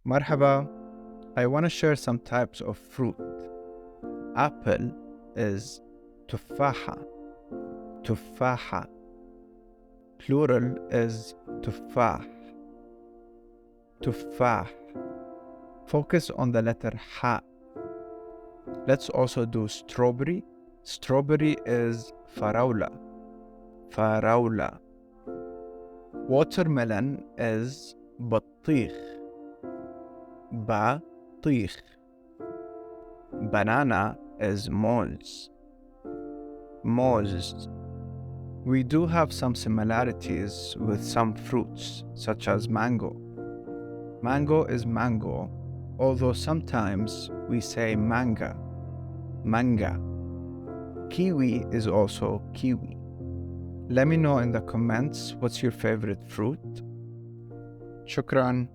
Marhaba, I want to share some types of fruit. Apple is tufaha, tufaha. Plural is tufah, tufah. Focus on the letter ha. Let's also do strawberry. Strawberry is farawla, farawla. Watermelon is bateekh, bateekh. Banana is moz, moz. We do have some similarities with some fruits, such as mango. Mango is mango, although sometimes we say manga, manga. Kiwi is also kiwi. Let me know in the comments what's your favorite fruit. Shukran.